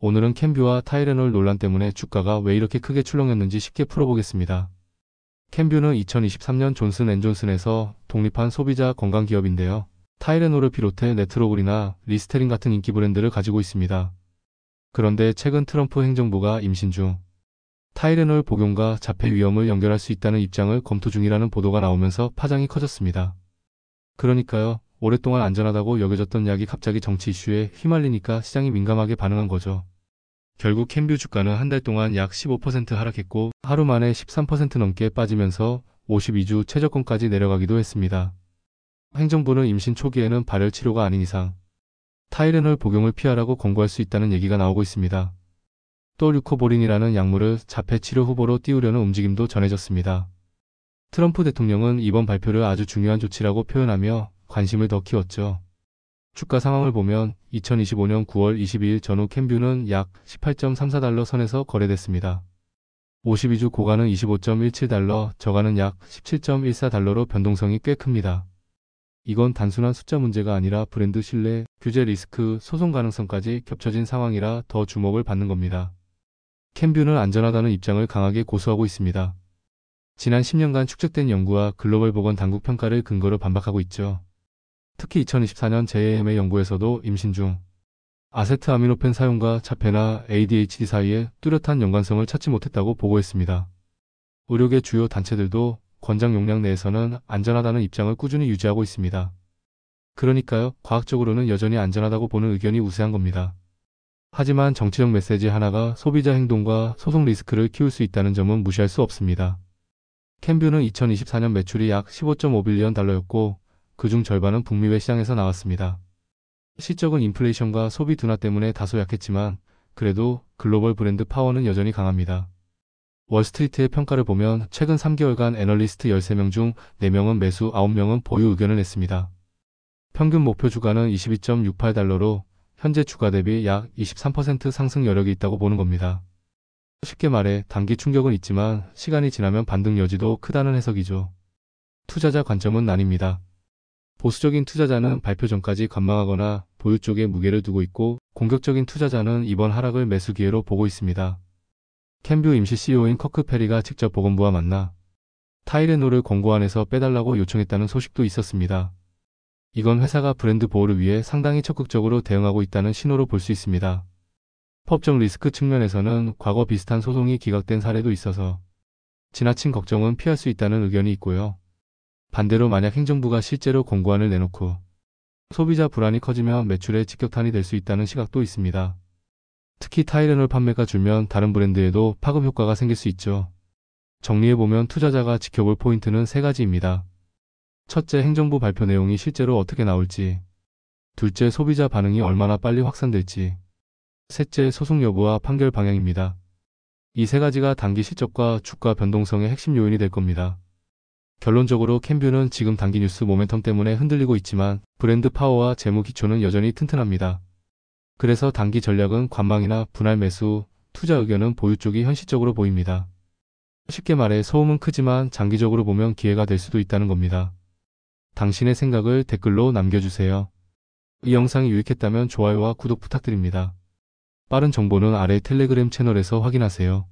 오늘은 캔뷰와 타이레놀 논란 때문에 주가가 왜 이렇게 크게 출렁였는지 쉽게 풀어보겠습니다. 캔뷰는 2023년 존슨앤존슨에서 독립한 소비자 건강 기업인데요. 타이레놀을 비롯해 네트로글이나 리스테린 같은 인기 브랜드를 가지고 있습니다. 그런데 최근 트럼프 행정부가 임신 중 타이레놀 복용과 자폐 위험을 연결할 수 있다는 입장을 검토 중이라는 보도가 나오면서 파장이 커졌습니다. 그러니까요, 오랫동안 안전하다고 여겨졌던 약이 갑자기 정치 이슈에 휘말리니까 시장이 민감하게 반응한 거죠. 결국 캔뷰 주가는 한 달 동안 약 15% 하락했고 하루 만에 13% 넘게 빠지면서 52주 최저권까지 내려가기도 했습니다. 행정부는 임신 초기에는 발열 치료가 아닌 이상 타이레놀 복용을 피하라고 권고할 수 있다는 얘기가 나오고 있습니다. 또 류코보린이라는 약물을 자폐 치료 후보로 띄우려는 움직임도 전해졌습니다. 트럼프 대통령은 이번 발표를 아주 중요한 조치라고 표현하며 관심을 더 키웠죠. 주가 상황을 보면 2025년 9월 22일 전후 캔뷰는 약 18.34달러 선에서 거래됐습니다. 52주 고가는 25.17달러, 저가는 약 17.14달러로 변동성이 꽤 큽니다. 이건 단순한 숫자 문제가 아니라 브랜드 신뢰, 규제 리스크, 소송 가능성까지 겹쳐진 상황이라 더 주목을 받는 겁니다. 캔뷰는 안전하다는 입장을 강하게 고수하고 있습니다. 지난 10년간 축적된 연구와 글로벌 보건 당국 평가를 근거로 반박하고 있죠. 특히 2024년 JAMA 연구에서도 임신 중 아세트아미노펜 사용과 자폐나 ADHD 사이에 뚜렷한 연관성을 찾지 못했다고 보고했습니다. 의료계 주요 단체들도 권장 용량 내에서는 안전하다는 입장을 꾸준히 유지하고 있습니다. 그러니까요, 과학적으로는 여전히 안전하다고 보는 의견이 우세한 겁니다. 하지만 정치적 메시지 하나가 소비자 행동과 소송 리스크를 키울 수 있다는 점은 무시할 수 없습니다. 캔뷰는 2024년 매출이 약 15.5빌리언 달러였고 그중 절반은 북미 외 시장에서 나왔습니다. 실적은 인플레이션과 소비 둔화 때문에 다소 약했지만 그래도 글로벌 브랜드 파워는 여전히 강합니다. 월스트리트의 평가를 보면 최근 3개월간 애널리스트 13명 중 4명은 매수, 9명은 보유 의견을 냈습니다. 평균 목표 주가는 22.68달러로 현재 주가 대비 약 23% 상승 여력이 있다고 보는 겁니다. 쉽게 말해 단기 충격은 있지만 시간이 지나면 반등 여지도 크다는 해석이죠. 투자자 관점은 나뉩니다. 보수적인 투자자는 발표 전까지 관망하거나 보유 쪽에 무게를 두고 있고 공격적인 투자자는 이번 하락을 매수 기회로 보고 있습니다. 캔뷰 임시 CEO인 커크 페리가 직접 보건부와 만나 타이레놀을 권고안에서 빼달라고 요청했다는 소식도 있었습니다. 이건 회사가 브랜드 보호를 위해 상당히 적극적으로 대응하고 있다는 신호로 볼 수 있습니다. 법적 리스크 측면에서는 과거 비슷한 소송이 기각된 사례도 있어서 지나친 걱정은 피할 수 있다는 의견이 있고요. 반대로 만약 행정부가 실제로 권고안을 내놓고 소비자 불안이 커지면 매출에 직격탄이 될 수 있다는 시각도 있습니다. 특히 타이레놀 판매가 줄면 다른 브랜드에도 파급 효과가 생길 수 있죠. 정리해보면 투자자가 지켜볼 포인트는 3가지입니다. 첫째, 행정부 발표 내용이 실제로 어떻게 나올지. 둘째, 소비자 반응이 얼마나 빨리 확산될지. 셋째, 소송 여부와 판결 방향입니다. 이 3가지가 단기 실적과 주가 변동성의 핵심 요인이 될 겁니다. 결론적으로 캔뷰는 지금 단기 뉴스 모멘텀 때문에 흔들리고 있지만 브랜드 파워와 재무 기초는 여전히 튼튼합니다. 그래서 단기 전략은 관망이나 분할 매수, 투자 의견은 보유 쪽이 현실적으로 보입니다. 쉽게 말해 소음은 크지만 장기적으로 보면 기회가 될 수도 있다는 겁니다. 당신의 생각을 댓글로 남겨주세요. 이 영상이 유익했다면 좋아요와 구독 부탁드립니다. 빠른 정보는 아래 텔레그램 채널에서 확인하세요.